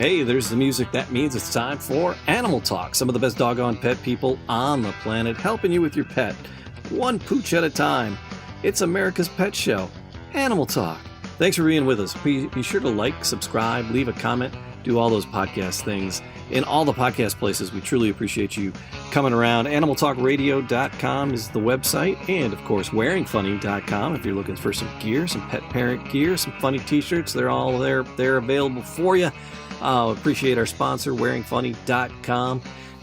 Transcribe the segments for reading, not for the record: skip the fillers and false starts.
Hey, there's the music. That means it's time for Animal Talk. Some of the best doggone pet people on the planet helping you with your pet, one pooch at a time. It's America's Pet Show, Animal Talk. Thanks for being with us. Be sure to like, subscribe, leave a comment, do all those podcast things in all the podcast places. We truly appreciate you coming around. AnimalTalkRadio.com is the website, and of course WearingFunny.com if you're looking for some gear, some pet parent gear, some funny t-shirts. They're all there. They're available for you. Appreciate our sponsor, WearingFunny.com.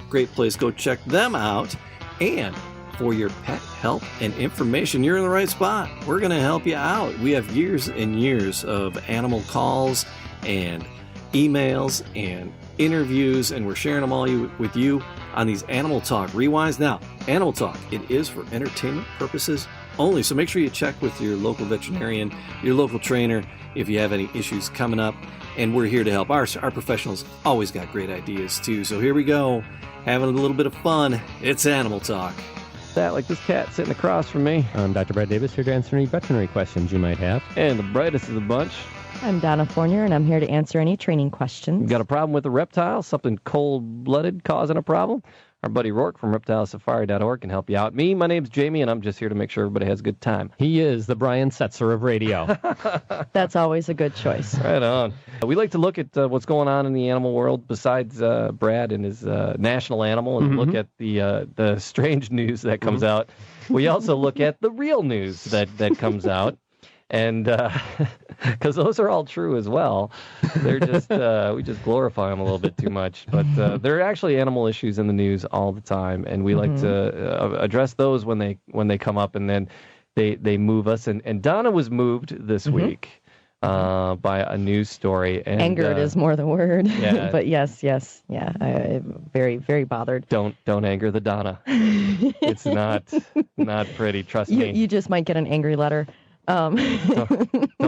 Great place. Go check them out. And for your pet help and information, you're in the right spot. We're going to help you out. We have years and years of animal calls and emails and interviews, and we're sharing them all with you on these Animal Talk Rewinds. Now, Animal Talk, it is for entertainment purposes only, so make sure you check with your local veterinarian, your local trainer, if you have any issues coming up, and we're here to help. Our professionals always got great ideas, too, so here we go, having a little bit of fun. It's Animal Talk. That like this cat sitting across from me. I'm Dr. Brad Davis, here to answer any veterinary questions you might have. And the brightest of the bunch. I'm Donna Fournier, and I'm here to answer any training questions. You got a problem with a reptile? Something cold-blooded causing a problem? Our buddy Rourke from ReptileSafari.org can help you out. My name's Jamie, and I'm just here to make sure everybody has a good time. He is the Brian Setzer of radio. That's always a good choice. Right on. We like to look at what's going on in the animal world besides Brad and his national animal, and look at the strange news that comes out. We also look at the real news that comes out. And because those are all true as well, they're just we just glorify them a little bit too much. But there are actually animal issues in the news all the time, and we like to address those when they come up, and then they move us. And Donna was moved this week by a news story. And, angered is more the word. Yeah. But yes, yeah, I'm very, very bothered. Don't anger the Donna. It's not pretty. Trust me. You just might get an angry letter. Don't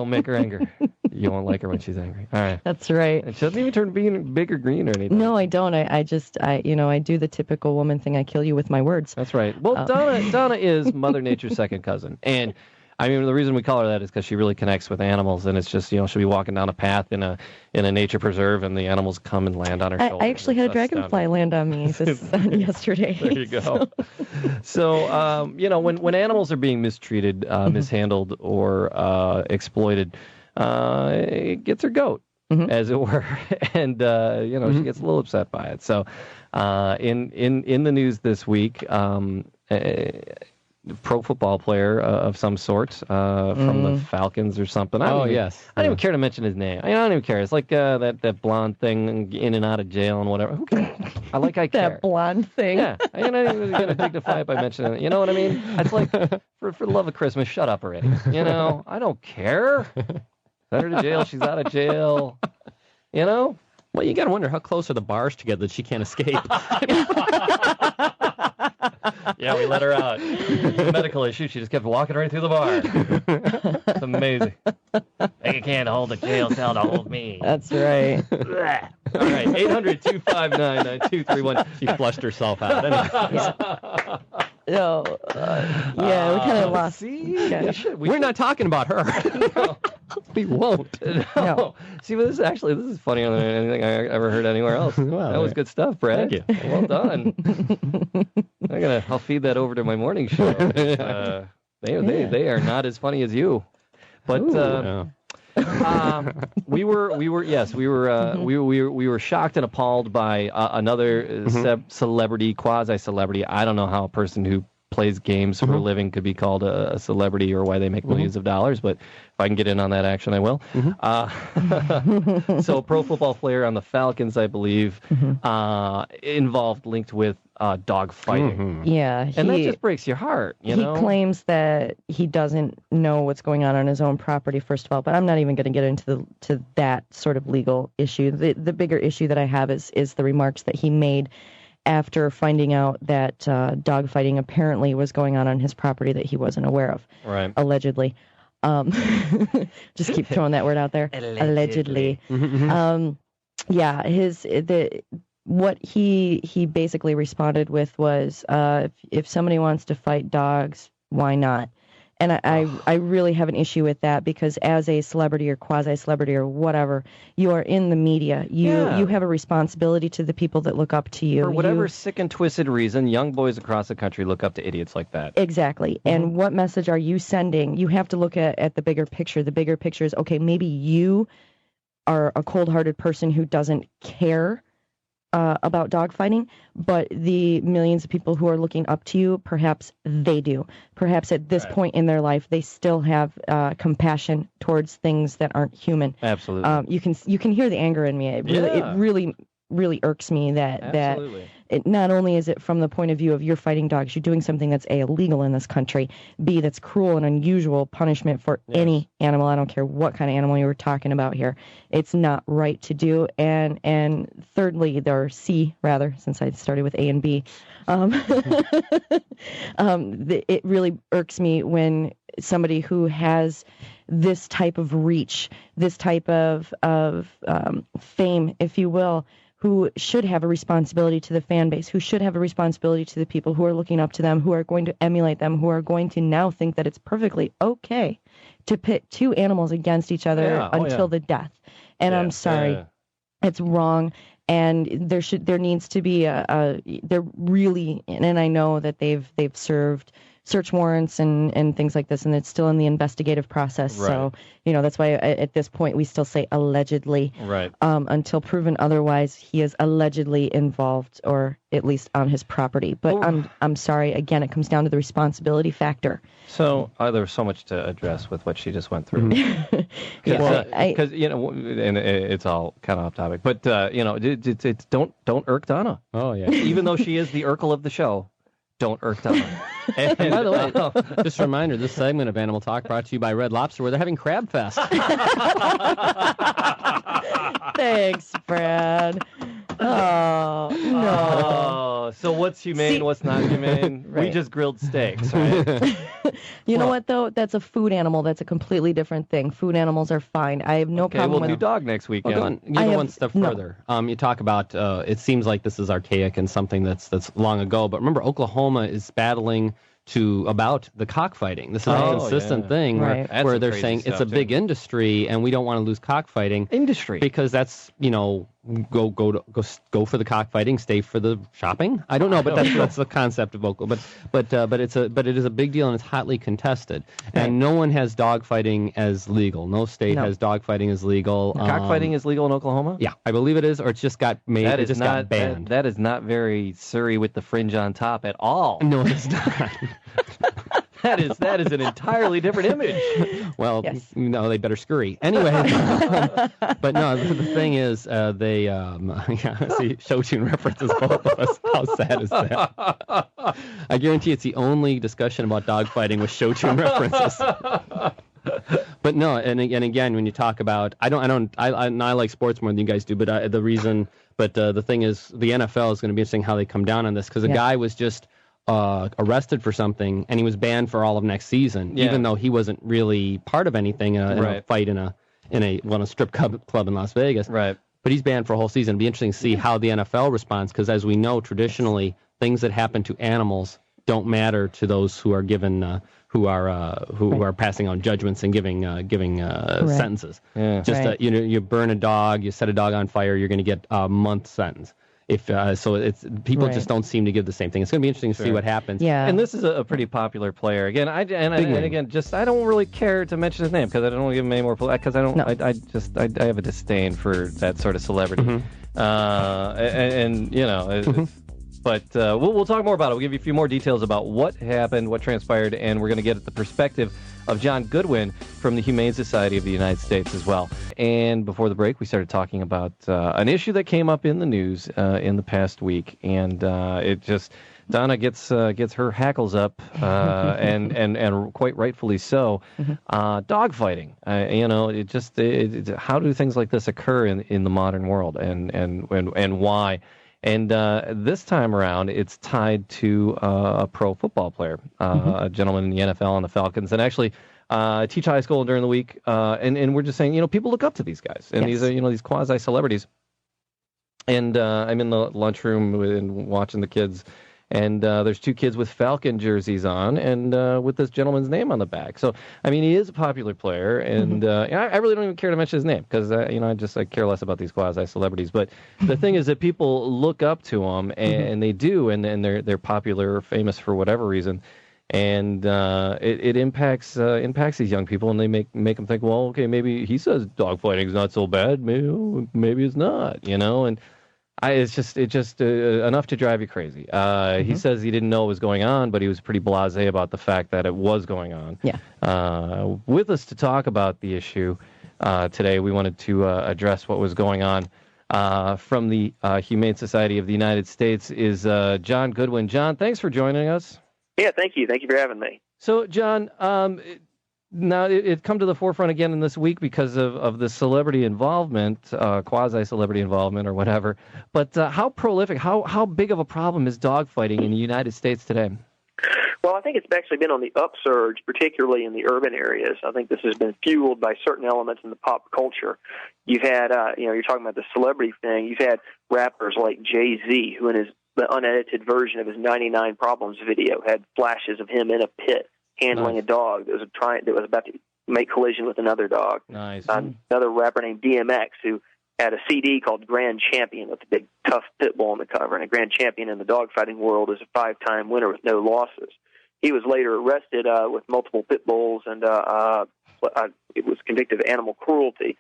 make her angry. You won't like her when she's angry. All right. That's right. And she doesn't even turn being big or green or anything. No, I don't. I do the typical woman thing. I kill you with my words. That's right. Well, Donna is Mother Nature's second cousin. And I mean, the reason we call her that is because she really connects with animals, and it's just, she'll be walking down a path in a nature preserve, and the animals come and land on her shoulders. I actually had a dragonfly land on me yesterday. There you go. So, when animals are being mistreated, mishandled, or exploited, it gets her goat, as it were, and she gets a little upset by it. So, in the news this week, pro football player of some sort from the Falcons or something. I don't even care to mention his name. I don't even care. It's like that blonde thing in and out of jail and whatever. Who cares? I care. That blonde thing. Yeah. I'm not even going to dignify it by mentioning it. You know what I mean? It's like, for the love of Christmas, shut up already. I don't care. Send her to jail. She's out of jail. Well, you got to wonder how close are the bars together that she can't escape. Yeah, we let her out. Medical issue. She just kept walking right through the bar. It's amazing. They can't hold the jail cell to hold me. That's right. All right, 800-259-9231. She flushed herself out. No, we kind of lost. See? Yeah. We're not talking about her. No. We won't. No. See, but this is funnier than anything I ever heard anywhere else. Well, that was good stuff, Brad. Thank you. Well done. I'll feed that over to my morning show. They are not as funny as you. But we were shocked and appalled by another celebrity, quasi-celebrity. I don't know how a person who plays games for a living could be called a celebrity, or why they make millions of dollars, but if I can get in on that action, I will. So pro football player on the Falcons, I believe, linked with dog fighting. Yeah. And that just breaks your heart, He claims that he doesn't know what's going on his own property, first of all, but I'm not even going to get into that sort of legal issue. The bigger issue that I have is the remarks that he made after finding out that dog fighting apparently was going on his property that he wasn't aware of. Right. Allegedly. Just keep throwing that word out there. Allegedly. What he basically responded with was, if somebody wants to fight dogs, why not? And I really have an issue with that, because as a celebrity or quasi-celebrity or whatever, you are in the media. You have a responsibility to the people that look up to you. For whatever sick and twisted reason, young boys across the country look up to idiots like that. Exactly. And what message are you sending? You have to look at the bigger picture. The bigger picture is, okay, maybe you are a cold-hearted person who doesn't care about dogfighting, but the millions of people who are looking up to you, perhaps they do. Perhaps at this point in their life, they still have compassion towards things that aren't human. Absolutely. You can hear the anger in me. It really irks me that it, not only is it from the point of view of you're fighting dogs, you're doing something that's A, illegal in this country, B, that's cruel and unusual punishment for any animal. I don't care what kind of animal you were talking about here. It's not right to do. And thirdly, since I started with A and B, it really irks me when somebody who has this type of reach, this type of fame, if you will, who should have a responsibility to the fan base, who should have a responsibility to the people who are looking up to them, who are going to emulate them, who are going to now think that it's perfectly okay to pit two animals against each other until the death. And I'm sorry, it's wrong. And there needs to be they're really, and I know that they've served search warrants and things like this, and it's still in the investigative process. Right. So, that's why at this point we still say allegedly. Right. Until proven otherwise, he is allegedly involved, or at least on his property. But I'm sorry, again, it comes down to the responsibility factor. So there's so much to address with what she just went through. Because and it's all kind of off topic, but it's don't irk Donna. Oh, yeah. Even though she is the Urkel of the show, don't irk Donna. And by the way, just a reminder, this segment of Animal Talk brought to you by Red Lobster, where they're having Crab Fest. Thanks, Brad. Oh, no. So what's humane, what's not humane? Right. We just grilled steaks, right? You know what, though? That's a food animal. That's a completely different thing. Food animals are fine. I have no problem we'll with do dog next weekend. Well, you go one step further. You talk about, it seems like this is archaic and something that's long ago, but remember, Oklahoma is battling about the cockfighting. This is a consistent thing where they're saying it's a big industry and we don't want to lose cockfighting. Industry. Because that's, go for the cockfighting, stay for the shopping. I don't know, but that's the concept of Oklahoma. But it is a big deal and it's hotly contested. Right. And no one has dogfighting as legal. No state has dogfighting as legal. Cockfighting is legal in Oklahoma? Yeah, I believe it is, or it's just got made. It just got banned. That is not very Surrey with the fringe on top at all. No, it's not. That is an entirely different image. Well, no, they better scurry. Anyway, but no, the thing is, they see show tune references both of us. How sad is that? I guarantee it's the only discussion about dogfighting with show tune references. But no, and again, when you talk about, I like sports more than you guys do, but the thing is, the NFL is going to be interesting how they come down on this, because a guy was just arrested for something and he was banned for all of next season, even though he wasn't really part of anything in a fight in a strip club in Las Vegas. Right. But he's banned for a whole season. It'll be interesting to see how the NFL responds, because as we know, traditionally things that happen to animals don't matter to those who are given who are passing on judgments and giving sentences. Yeah. Just you burn a dog, you set a dog on fire, you're going to get a month sentence. It's people just don't seem to give the same thing. It's going to be interesting to see what happens. Yeah. And this is a pretty popular player. Again, I don't really care to mention his name because I don't want to give him any more. Because I don't. No. I have a disdain for that sort of celebrity. Mm-hmm. But we'll talk more about it. We'll give you a few more details about what happened, what transpired, and we're going to get at the perspective of John Goodwin from the Humane Society of the United States as well. And before the break, we started talking about an issue that came up in the news in the past week, and Donna gets her hackles up, and quite rightfully so. Dog fighting, how do things like this occur in the modern world, and why? And this time around, it's tied to a pro football player, a gentleman in the NFL on the Falcons. And actually, I teach high school during the week, and we're just saying, people look up to these guys. And these are, these quasi-celebrities. And I'm in the lunchroom and watching the kids. And there's two kids with Falcon jerseys on, and with this gentleman's name on the back. So, I mean, he is a popular player, and I really don't even care to mention his name because, I care less about these quasi-celebrities. But the thing is that people look up to him, and they do, and they're popular or famous for whatever reason. And it impacts these young people, and they make them think, well, okay, maybe he says dogfighting's not so bad, maybe it's not, and it's just enough to drive you crazy. He says he didn't know what was going on, but he was pretty blasé about the fact that it was going on. Yeah. With us to talk about the issue today, we wanted to address what was going on. From the Humane Society of the United States is John Goodwin. John, thanks for joining us. Yeah, thank you. Thank you for having me. So, John, now it come to the forefront again in this week because of the celebrity involvement, quasi-celebrity involvement or whatever. But how prolific, how big of a problem is dogfighting in the United States today? Well, I think it's actually been on the upsurge, particularly in the urban areas. I think this has been fueled by certain elements in the pop culture. You've had, you're talking about the celebrity thing. You've had rappers like Jay-Z, who in the unedited version of his 99 Problems video had flashes of him in a pit handling a dog that was about to make collision with another dog. Nice. Another rapper named DMX who had a CD called Grand Champion with a big tough pit bull on the cover, and a Grand Champion in the dogfighting world is a 5-time winner with no losses. He was later arrested with multiple pit bulls, and it was convicted of animal cruelty.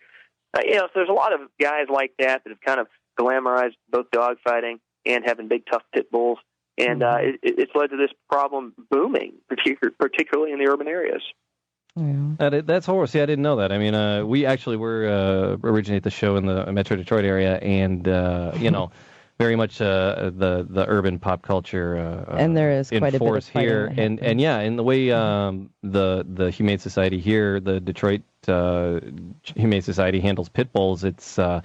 So there's a lot of guys like that have kind of glamorized both dogfighting and having big, tough pit bulls. And it's led to this problem booming, particularly in the urban areas. Yeah. That's horrible. See, I didn't know that. I mean, we actually originate the show in the Metro Detroit area, and, very much the urban pop culture and there is quite a bit of here. And in the way the Humane Society here, the Detroit Humane Society handles pit bulls, it's a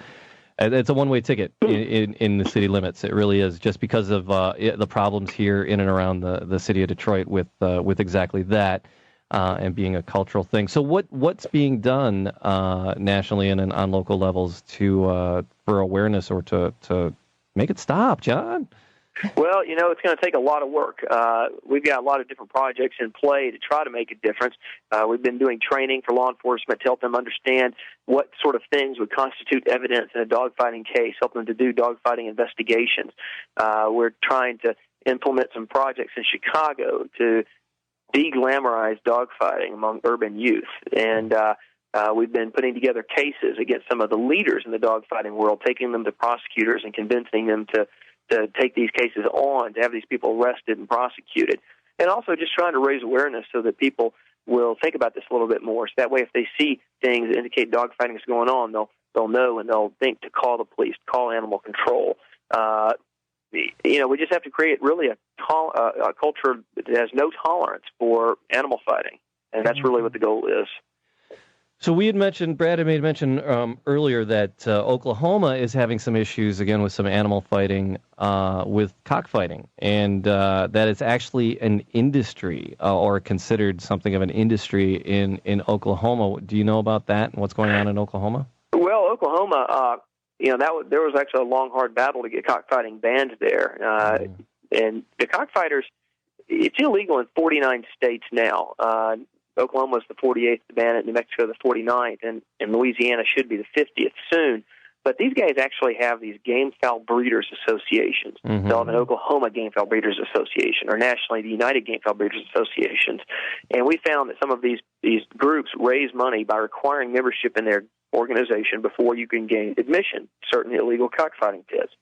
one-way ticket in the city limits. It really is, just because of the problems here in and around the city of Detroit with exactly that, and being a cultural thing. So what's being done nationally and on local levels for awareness or to make it stop, John? Well, it's going to take a lot of work. We've got a lot of different projects in play to try to make a difference. We've been doing training for law enforcement to help them understand what sort of things would constitute evidence in a dogfighting case, help them to do dogfighting investigations. We're trying to implement some projects in Chicago to de-glamorize dogfighting among urban youth. And we've been putting together cases against some of the leaders in the dogfighting world, taking them to prosecutors and convincing them to take these cases on, to have these people arrested and prosecuted. And also just trying to raise awareness so that people will think about this a little bit more. So that way, if they see things that indicate dogfighting is going on, they'll know, and they'll think to call the police, call animal control. We just have to create really a culture that has no tolerance for animal fighting. And that's really what the goal is. So Brad had made mention earlier that Oklahoma is having some issues, again, with some animal fighting, with cockfighting, and that it's actually an industry, or considered something of an industry in Oklahoma. Do you know about that and what's going on in Oklahoma? Well, Oklahoma, there was actually a long, hard battle to get cockfighting banned there. And the cockfighters, it's illegal in 49 states now. Oklahoma is the 48th to ban it, New Mexico the 49th, and Louisiana should be the 50th soon. But these guys actually have these gamefowl breeders associations. They'll have an Oklahoma Gamefowl Breeders Association, or nationally the United Gamefowl Breeders Associations. And we found that some of these groups raise money by requiring membership in their organization before you can gain admission to certain illegal cockfighting pits.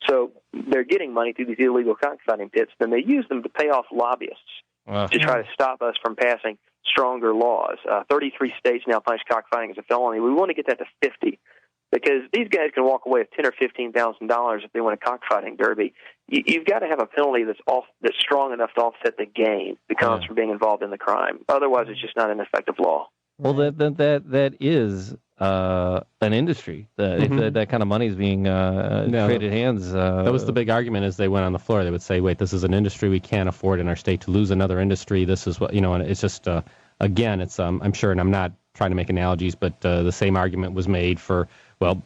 So they're getting money through these illegal cockfighting pits, then they use them to pay off lobbyists to try to stop us from passing stronger laws. 33 states now punish cockfighting as a felony. We want to get that to 50, because these guys can walk away with $10,000 or $15,000 if they win a cockfighting derby. You've got to have a penalty that's strong enough to offset the gain that comes from being involved in the crime. Otherwise, it's just not an effective law. Well, that is an industry. If that kind of money is being traded hands. That was the big argument as they went on the floor. They would say, wait, this is an industry we can't afford in our state to lose another industry. This is what, and it's just, again, it's, I'm sure, and I'm not trying to make analogies, but the same argument was made for,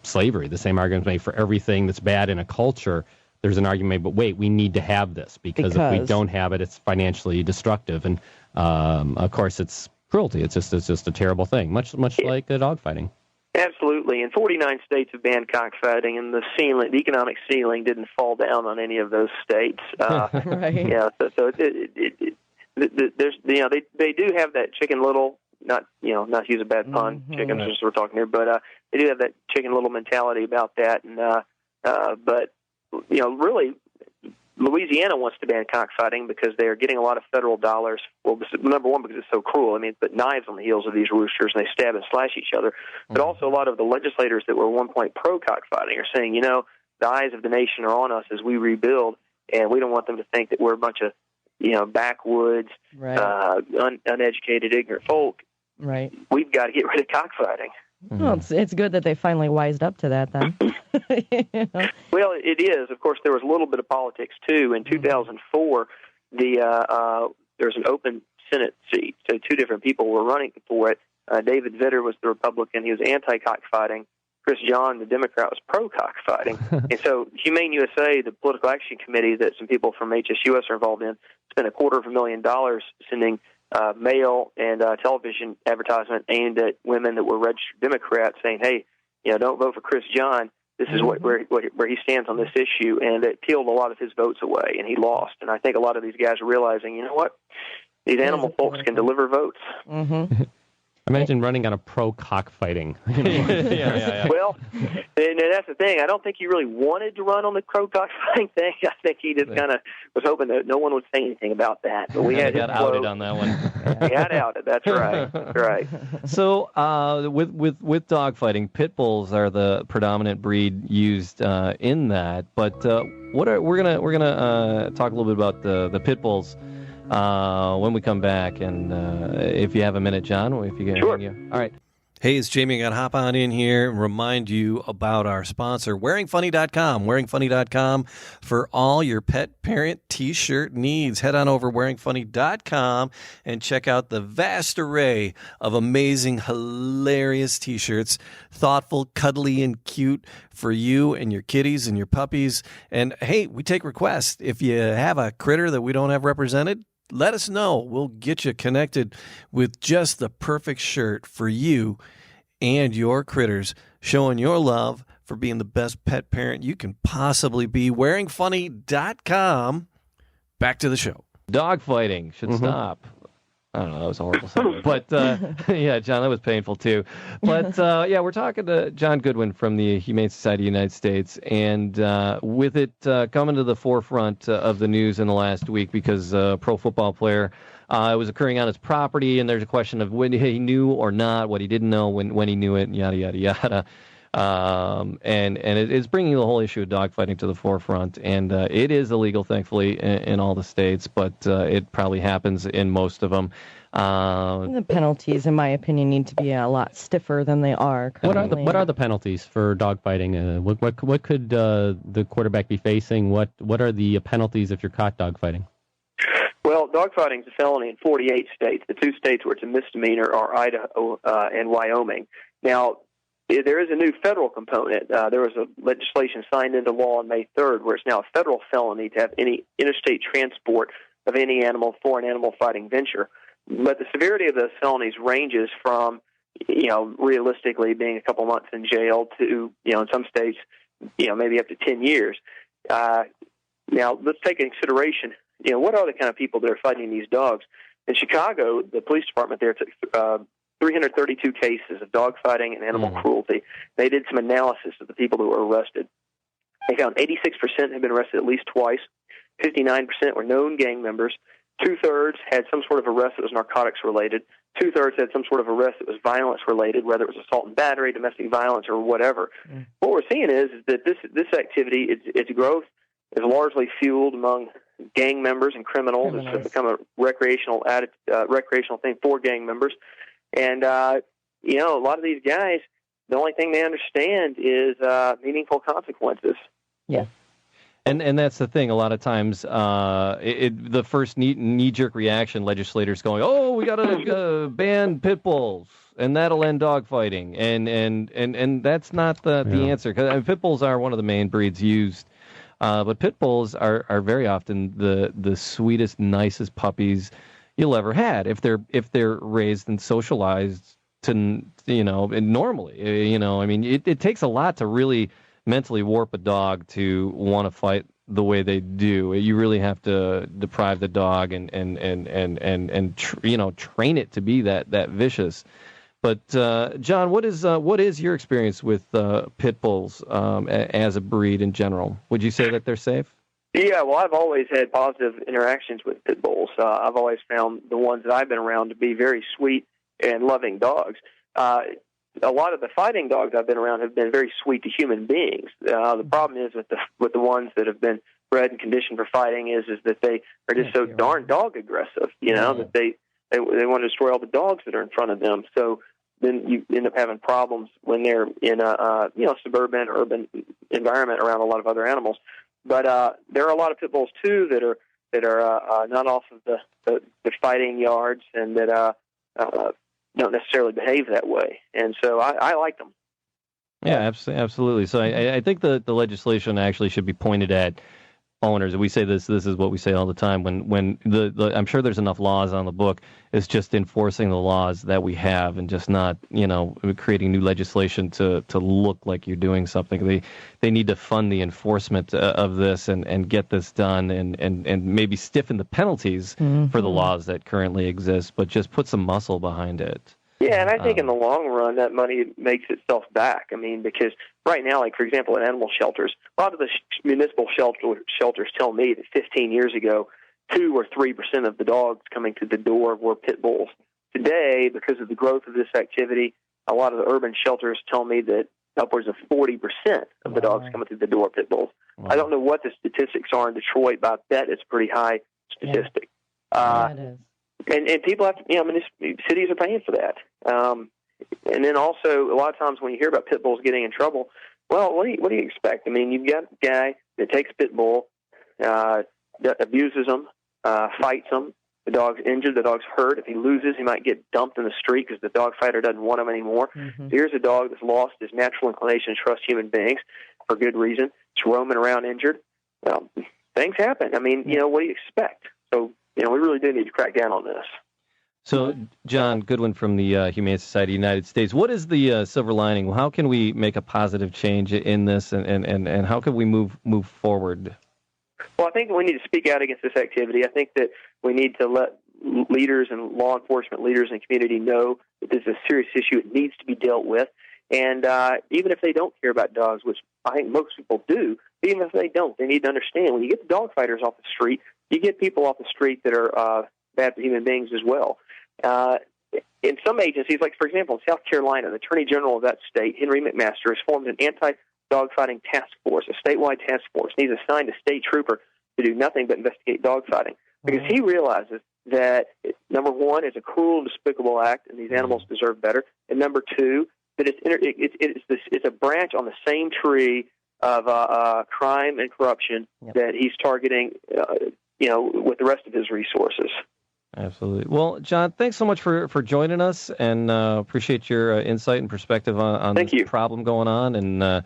slavery. The same argument was made for everything that's bad in a culture. there's an argument, but wait, we need to have this because if we don't have it, it's financially destructive. And of course, it's cruelty. It's just a terrible thing, much like dog fighting. Absolutely, and 49 states have banned cockfighting, and the economic ceiling didn't fall down on any of those states. Right. Yeah, so there's they do have that Chicken Little, not to use a bad pun, chickens as we're talking here, but they do have that Chicken Little mentality about that, and but really, Louisiana wants to ban cockfighting because they are getting a lot of federal dollars. Well, number one, because it's so cruel. I mean, put knives on the heels of these roosters, and they stab and slash each other. But also, a lot of the legislators that were at one point pro cockfighting are saying, the eyes of the nation are on us as we rebuild, and we don't want them to think that we're a bunch of, backwoods, right. Uneducated, ignorant folk. Right. We've got to get rid of cockfighting. Well, it's good that they finally wised up to that then. Well, it is. Of course, there was a little bit of politics, too. In 2004, there was an open Senate seat, so two different people were running for it. David Vitter was the Republican. He was anti-cockfighting. Chris John, the Democrat, was pro-cockfighting. And so Humane USA, the political action committee that some people from HSUS are involved in, spent $250,000 sending mail and television advertisement aimed at women that were registered Democrats, saying, "Hey, don't vote for Chris John. This is where he stands on this issue," and it peeled a lot of his votes away, and he lost. And I think a lot of these guys are realizing, you know what, these animal folks can deliver votes. Mm-hmm. Imagine running on a pro cockfighting. Yeah. Well, and that's the thing. I don't think he really wanted to run on the pro cockfighting thing. I think he just kind of was hoping that no one would say anything about that. But we had got outed on that one. He got outed. That's right. That's right. So, with dog fighting, pit bulls are the predominant breed used in that. But we're gonna talk a little bit about the pit bulls when we come back, and if you have a minute, John, if you can. Sure. All right. Hey, it's Jamie. I got to hop on in here and remind you about our sponsor, wearingfunny.com. Wearingfunny.com for all your pet parent T-shirt needs. Head on over wearingfunny.com and check out the vast array of amazing, hilarious T-shirts. Thoughtful, cuddly, and cute for you and your kitties and your puppies. And, hey, we take requests. If you have a critter that we don't have represented, let us know. We'll get you connected with just the perfect shirt for you and your critters, showing your love for being the best pet parent you can possibly be. Wearingfunny.com. Back to the show. Dog fighting should stop. I don't know, that was a horrible segment. But, yeah, John, that was painful, too. But, yeah, we're talking to John Goodwin from the Humane Society of the United States, and with it coming to the forefront of the news in the last week because a pro football player, it was occurring on his property, and there's a question of when he knew or not, what he didn't know, when he knew it, and yada, yada, yada. And it's bringing the whole issue of dogfighting to the forefront, and it is illegal, thankfully, in all the states, but it probably happens in most of them. The penalties, in my opinion, need to be a lot stiffer than they are currently. What are the penalties for dogfighting? What could the quarterback be facing? What are the penalties if you're caught dogfighting? Well, dogfighting is a felony in 48 states. The two states where it's a misdemeanor are Idaho and Wyoming. Now, there is a new federal component. There was a legislation signed into law on May 3rd where it's now a federal felony to have any interstate transport of any animal for an animal fighting venture. But the severity of those felonies ranges from, realistically being a couple months in jail to, in some states, maybe up to 10 years. Now, let's take into consideration, what are the kind of people that are fighting these dogs? In Chicago, the police department there took 332 cases of dog fighting and animal cruelty. They did some analysis of the people who were arrested. They found 86% had been arrested at least twice. 59% were known gang members. 2/3 had some sort of arrest that was narcotics related. 2/3 had some sort of arrest that was violence related, whether it was assault and battery, domestic violence, or whatever. What we're seeing is that this activity, its growth is largely fueled among gang members and criminals. It's become a recreational thing for gang members. And, a lot of these guys, the only thing they understand is meaningful consequences. Yeah. And that's the thing. A lot of times, the first knee-jerk reaction, legislators going, "Oh, we got to ban pit bulls, and that'll end dogfighting." And that's not the answer. Because pit bulls are one of the main breeds used But pit bulls are very often the sweetest, nicest puppies you'll ever had if they're raised and socialized to, normally. I mean, it takes a lot to really mentally warp a dog to want to fight the way they do. You really have to deprive the dog and train it to be that vicious. But John, what is your experience with pit bulls as a breed in general? Would you say that they're safe? Yeah, well, I've always had positive interactions with pit bulls. I've always found the ones that I've been around to be very sweet and loving dogs. A lot of the fighting dogs I've been around have been very sweet to human beings. The problem is with the ones that have been bred and conditioned for fighting is that they are just so darn dog aggressive, that they want to destroy all the dogs that are in front of them. So then you end up having problems when they're in a suburban, urban environment around a lot of other animals. But there are a lot of pit bulls too that are not off of the fighting yards and that don't necessarily behave that way. And so I like them. Yeah, absolutely. So I think the legislation actually should be pointed at owners. We say this is what we say all the time. When I'm sure there's enough laws on the book. It's just enforcing the laws that we have and just not, creating new legislation to look like you're doing something. They need to fund the enforcement of this and get this done and maybe stiffen the penalties for the laws that currently exist, but just put some muscle behind it. Yeah, and I think in the long run that money makes itself back. I mean, because right now, like for example, in animal shelters, a lot of the municipal shelters tell me that 15 years ago, 2 or 3% of the dogs coming to the door were pit bulls. Today, because of the growth of this activity, a lot of the urban shelters tell me that upwards of 40% of the dogs coming through the door are pit bulls. Wow. I don't know what the statistics are in Detroit, but I bet it's a pretty high statistic. Yeah, it is. And people have to, cities are paying for that. And then also, a lot of times when you hear about pit bulls getting in trouble, well, what do you expect? I mean, you've got a guy that takes a pit bull, abuses them, fights them. The dog's injured. The dog's hurt. If he loses, he might get dumped in the street because the dog fighter doesn't want him anymore. Mm-hmm. So here's a dog that's lost his natural inclination to trust human beings for good reason. It's roaming around injured. Well, things happen. I mean, what do you expect? So, we really do need to crack down on this. So, John Goodwin from the Humane Society of the United States, what is the silver lining? How can we make a positive change in this, and how can we move forward? Well, I think we need to speak out against this activity. I think that we need to let leaders and law enforcement leaders in the community know that this is a serious issue. It needs to be dealt with. And even if they don't care about dogs, which I think most people do, even if they don't, they need to understand when you get the dog fighters off the street, you get people off the street that are bad for human beings as well. In some agencies, like, for example, in South Carolina, the Attorney General of that state, Henry McMaster, has formed an anti-dogfighting task force, a statewide task force. And he's assigned a state trooper to do nothing but investigate dogfighting because he realizes that, number one, it's a cruel and despicable act, and these animals deserve better. And number two, that it's a branch on the same tree of crime and corruption that he's targeting, with the rest of his resources. Absolutely. Well, John, thanks so much for joining us, and appreciate your insight and perspective on this problem going on. And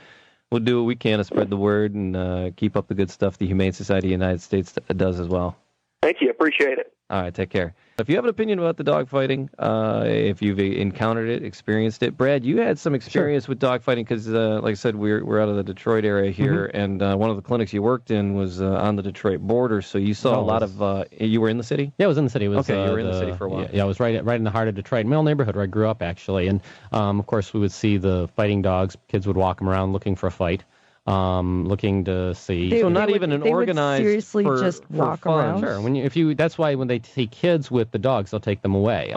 we'll do what we can to spread the word and keep up the good stuff the Humane Society of the United States does as well. Thank you. Appreciate it. All right. Take care. If you have an opinion about the dog fighting, if you've encountered it, experienced it, Brad, you had some experience with dog fighting because, like I said, we're out of the Detroit area here, and one of the clinics you worked in was on the Detroit border, so you saw a lot of. You were in the city? Yeah, I was in the city. You were in the city for a while. Yeah, I was right in the heart of Detroit, my old neighborhood where I grew up, actually, and of course we would see the fighting dogs. Kids would walk them around looking for a fight. Looking to see. So not even an organized. They would seriously for, just for walk fun. around. Sure. That's why when they take kids with the dogs, they'll take them away.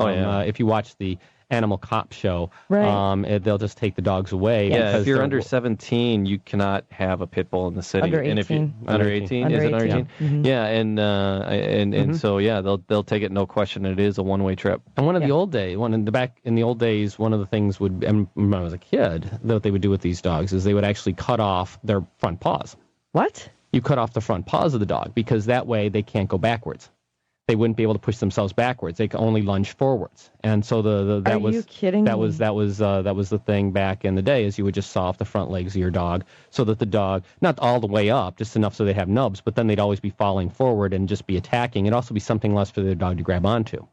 If you watch the Animal Cop show, right. They'll just take the dogs away. Yeah, if you're under 17, you cannot have a pit bull in the city. Under 18. And if you, under 18? Is it under 18? Yeah, and so they'll take it no question. It is a one-way trip. And one of the old days, in the old days, one of the things when I was a kid, what they would do with these dogs is they would actually cut off their front paws. What? You cut off the front paws of the dog because that way they can't go backwards. they wouldn't be able to push themselves backwards. They could only lunge forwards. And so that was you kidding that me? was the thing back in the day, is you would just saw off the front legs of your dog so that the dog, not all the way up, just enough so they'd have nubs, but then they'd always be falling forward and just be attacking. It'd also be something less for the dog to grab onto.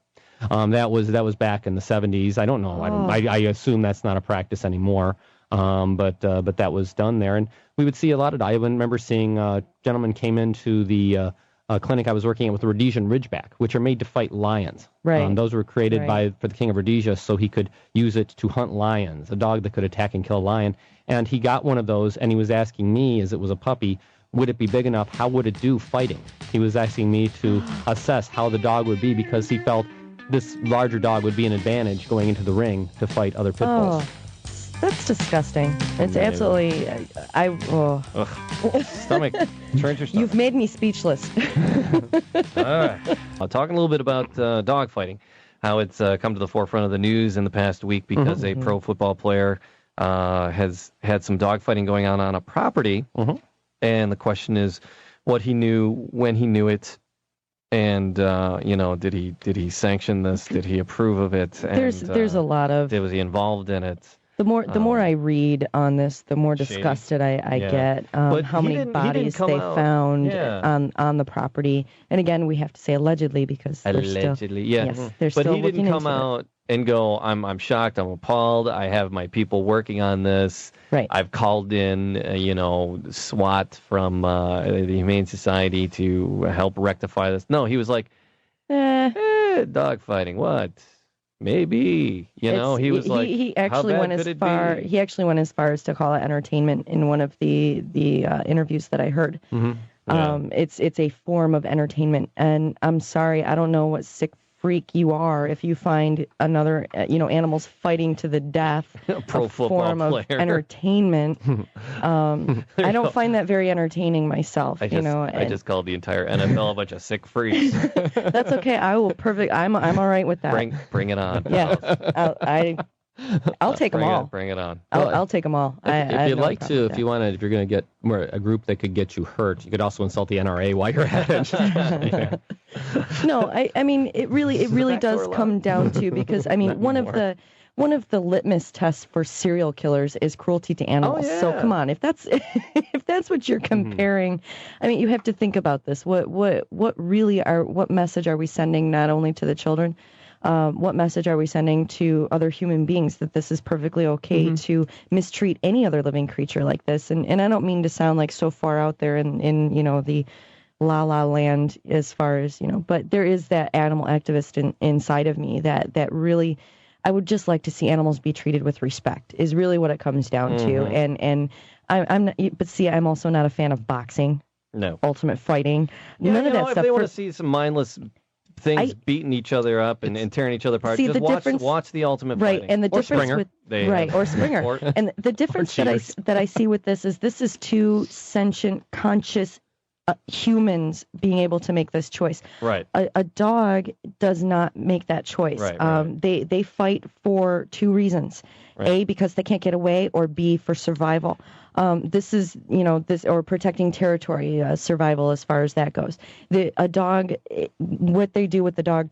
That was back in the 70s. I don't know. I assume that's not a practice anymore. But that was done there, and we would see a lot of. I remember seeing a gentleman came into the clinic I was working at with Rhodesian Ridgeback, which are made to fight lions. Right. Those were created for the King of Rhodesia, so he could use it to hunt lions, a dog that could attack and kill a lion. And he got one of those, and he was asking me, as it was a puppy, would it be big enough? How would it do fighting? He was asking me to assess how the dog would be, because he felt this larger dog would be an advantage going into the ring to fight other pit bulls. That's disgusting. It's absolutely. Stomach. Turns your stomach. You've made me speechless. All right. Talking a little bit about dog fighting, how it's come to the forefront of the news in the past week because a pro football player has had some dog fighting going on a property, and the question is what he knew, when he knew it, and did he sanction this? Did he approve of it? And, There's a lot of. Was he involved in it? The more I read on this, the more disgusted I get. How many bodies they found on the property, and again, we have to say allegedly because they're allegedly, yes, they're but still he didn't come out and go, I'm shocked, I'm appalled. I have my people working on this. Right. I've called in, SWAT from the Humane Society to help rectify this. No, he was like, dog fighting, what? Maybe, he was like, he actually went as far. He actually went as far as to call it entertainment in one of the interviews that I heard. It's a form of entertainment, and I'm sorry, I don't know what sick freak you are if you find another animals fighting to the death a pro football form player. of entertainment. I don't find that very entertaining myself. I just called the entire NFL a bunch of sick freaks. That's okay. I'm all right with that. Bring it on. Yeah, I'll take them all. Bring it on. I'll take them all. If you'd like to, if you're going to get a group that could get you hurt, you could also insult the NRA while you're at it. No, I mean, it really does come down to, because I mean, one of the litmus tests for serial killers is cruelty to animals. So come on, if that's what you're comparing, I mean, you have to think about this. What message are we sending not only to the children? What message are we sending to other human beings that this is perfectly okay to mistreat any other living creature like this? And I don't mean to sound like so far out there in the la la land as far as, but there is that animal activist inside of me that really, I would just like to see animals be treated with respect is really what it comes down to. And I'm not, but see, I'm also not a fan of boxing. No. Ultimate fighting. None of that stuff. If they want to see some mindless things beating each other up and tearing each other apart. Just watch the Ultimate right, Fighting. And the difference Springer. or Springer. And the difference that I see with this is two sentient, conscious humans being able to make this choice. Right. A dog does not make that choice. Right. They fight for two reasons: A, because they can't get away, or B, for survival. This is, or protecting territory, survival as far as that goes. A dog, what they do with the dog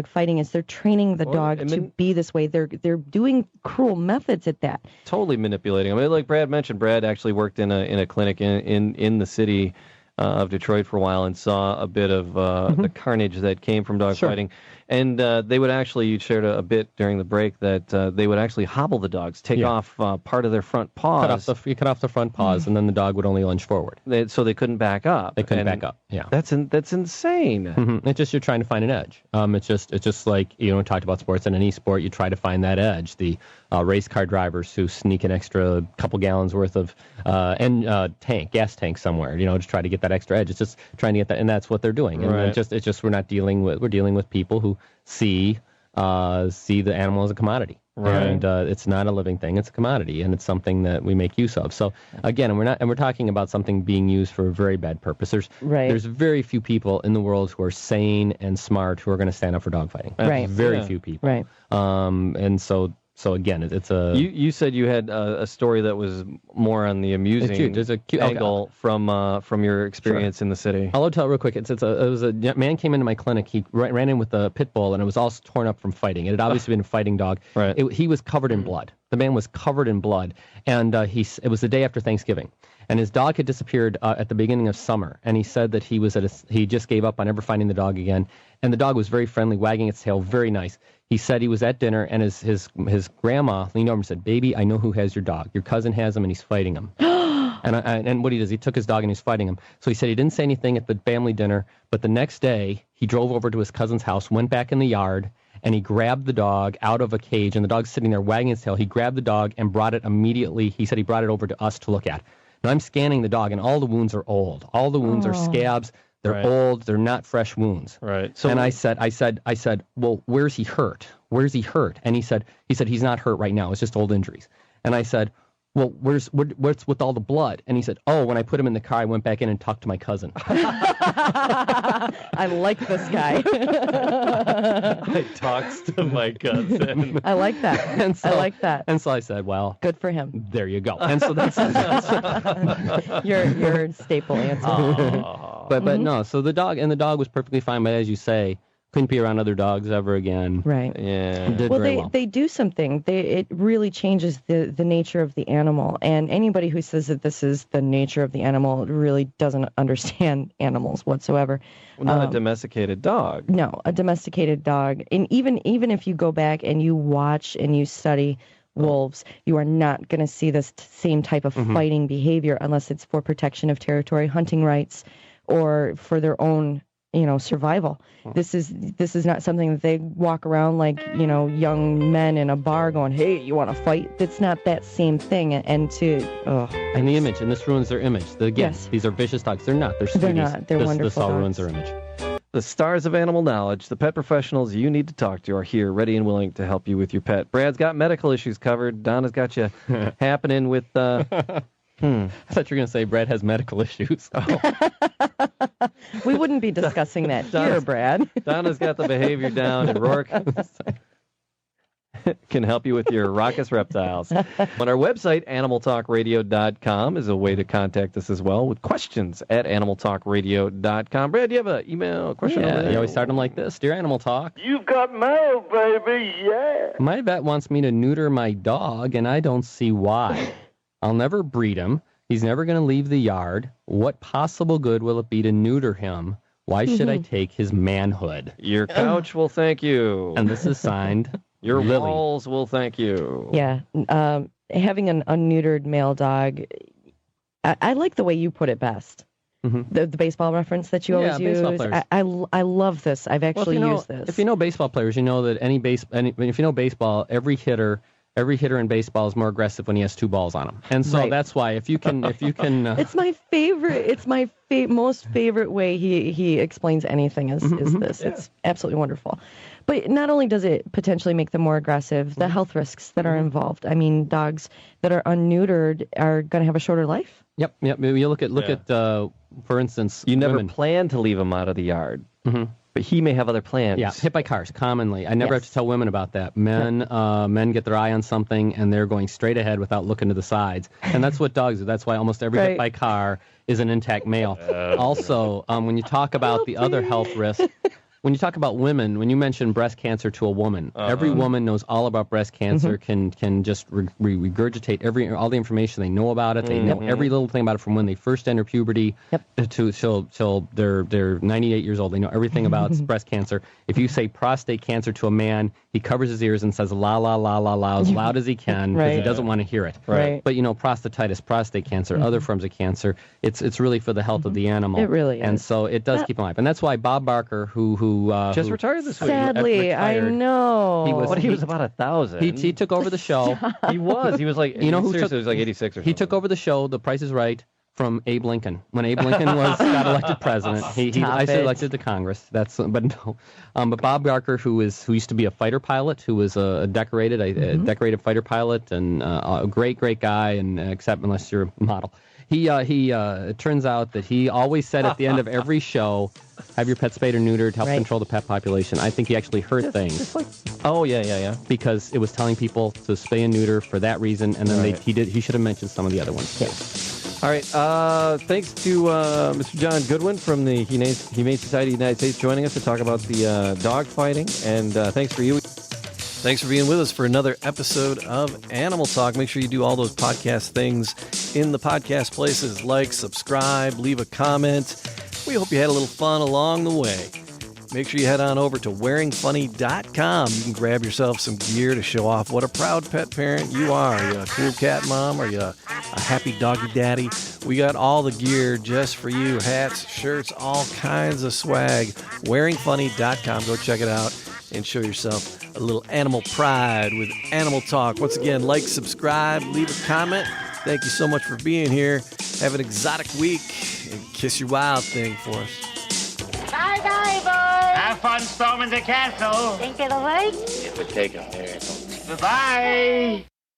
fighting is they're training the dog to be this way. They're doing cruel methods at that. Totally manipulating. I mean, like Brad mentioned, Brad actually worked in a clinic in the city of Detroit for a while and saw a bit of the carnage that came from dog fighting. And they would actually, you shared a bit during the break that they would actually hobble the dogs, take off part of their front paws. Cut off the front paws, and then the dog would only lunge forward. So they couldn't back up. They couldn't back up. Yeah, that's insane. It's just you're trying to find an edge. It's just like we talked about sports. In any sport, you try to find that edge. The race car drivers who sneak an extra couple gallons worth of gas tank somewhere, to try to get that extra edge. It's just trying to get that, and that's what they're doing. And it's just we're dealing with people who see the animal as a commodity. Right. And it's not a living thing; it's a commodity, and it's something that we make use of. So again, we're talking about something being used for a very bad purpose. There's very few people in the world who are sane and smart who are going to stand up for dogfighting. Very few people. Right. And so So again, it's a You said you had a story that was more on the amusing cute. There's a cute angle from your experience in the city. I'll tell it real quick. It was a man came into my clinic. He ran in with a pit bull, and it was all torn up from fighting. It had obviously been a fighting dog. Right. He was covered in blood. The man was covered in blood, and it was the day after Thanksgiving, and his dog had disappeared at the beginning of summer. And he said that he just gave up on ever finding the dog again. And the dog was very friendly, wagging its tail, very nice. He said he was at dinner, and his grandma leaned over and said, "Baby, I know who has your dog. Your cousin has him, and he's fighting him." And what he does, he took his dog and he's fighting him. So he said he didn't say anything at the family dinner, but the next day he drove over to his cousin's house, went back in the yard, and he grabbed the dog out of a cage, and the dog's sitting there wagging its tail. He grabbed the dog and brought it immediately. He said he brought it over to us to look at. Now I'm scanning the dog, and all the wounds are old. All the wounds are scabs. They're old. They're not fresh wounds. Right. So, and I said, well, where's he hurt? Where's he hurt? And he said he's not hurt right now. It's just old injuries. And I said, well, what's with all the blood? And he said, oh, when I put him in the car, I went back in and talked to my cousin. I like this guy. I talked to my cousin. I like that. I like that. And so I said, well, good for him. There you go. And so that's your staple answer. But no, so the dog was perfectly fine. But as you say, couldn't be around other dogs ever again. Right. Yeah. They do something. It really changes the nature of the animal. And anybody who says that this is the nature of the animal really doesn't understand animals whatsoever. Well, not a domesticated dog. No, a domesticated dog. And even if you go back and you watch and you study wolves, you are not going to see this same type of fighting behavior unless it's for protection of territory, hunting rights, or for their own survival. This is not something that they walk around like, young men in a bar going, hey, you want to fight? It's not that same thing. And the image, and this ruins their image. These are vicious dogs. They're not. They're sweeties. They're not. They're wonderful This all dogs. ruins their image. The stars of animal knowledge, the pet professionals you need to talk to are here, ready and willing to help you with your pet. Brad's got medical issues covered. Donna's got you happening with... I thought you were going to say Brad has medical issues. We wouldn't be discussing that here, Brad. Donna's got the behavior down, and Rourke can help you with your raucous reptiles. On our website, animaltalkradio.com, is a way to contact us as well with questions at animaltalkradio.com. Brad, do you have an email question? Yeah, you always start them like this. Dear Animal Talk. You've got mail, baby, yeah. My vet wants me to neuter my dog, and I don't see why. I'll never breed him. He's never going to leave the yard. What possible good will it be to neuter him? Why should I take his manhood? Your couch will thank you. And this is signed Your Lily. walls will thank you. Yeah. Having an unneutered male dog, I like the way you put it best. The baseball reference that you always use. Baseball players. I love this. I've actually used this. If you know baseball players, you know that if you know baseball, every hitter in baseball is more aggressive when he has two balls on him. And so that's why if you can it's my favorite. It's my most favorite way he explains anything is this. Yeah. It's absolutely wonderful. But not only does it potentially make them more aggressive, the health risks that are involved. I mean, dogs that are unneutered are going to have a shorter life. Yep. You look at for instance, you never women. plan to leave him out of the yard. But he may have other plans. Yeah, hit by cars, commonly. I never have to tell women about that. Men get their eye on something, and they're going straight ahead without looking to the sides. And that's what dogs do. That's why almost every hit by car is an intact male. Also, when you talk about the other health risks, when you talk about women, when you mention breast cancer to a woman, every woman knows all about breast cancer, can just regurgitate all the information they know about it. They know every little thing about it from when they first enter puberty till they're 98 years old. They know everything about breast cancer. If you say prostate cancer to a man, he covers his ears and says la la la la la as loud as he can because he doesn't want to hear it. Right. But prostatitis, prostate cancer, other forms of cancer, it's really for the health of the animal. It really is. And so it does keep him alive. And that's why Bob Barker, who just retired this week. Sadly, I know. He was about 1,000. He took over the show. He was like, who seriously, he was like 86 or something. He took over the show, The Price is Right, from Abe Lincoln. When Abe Lincoln got elected president, he elected to Congress. But Bob Barker, who used to be a fighter pilot, who was a decorated fighter pilot, and a great guy, and except unless you're a model. It turns out that he always said at the end of every show, have your pet spayed or neutered, help Right. control the pet population. I think he actually heard things Oh, yeah. because it was telling people to spay and neuter for that reason, and then Right. he should have mentioned some of the other ones too. All right. Thanks to Mr. John Goodwin from the Humane Society of the United States joining us to talk about the dog fighting. And thanks for you. Thanks for being with us for another episode of Animal Talk. Make sure you do all those podcast things in the podcast places. Like, subscribe, leave a comment. We hope you had a little fun along the way. Make sure you head on over to wearingfunny.com. You can grab yourself some gear to show off what a proud pet parent you are. Are you a cool cat mom? Are you a happy doggy daddy? We got all the gear just for you. Hats, shirts, all kinds of swag. Wearingfunny.com. Go check it out and show yourself a little animal pride with Animal Talk. Once again, like, subscribe, leave a comment. Thank you so much for being here. Have an exotic week and kiss your wild thing for us. Bye-bye, boys. Have fun storming the castle. Think it'll work? It would take a miracle. Goodbye.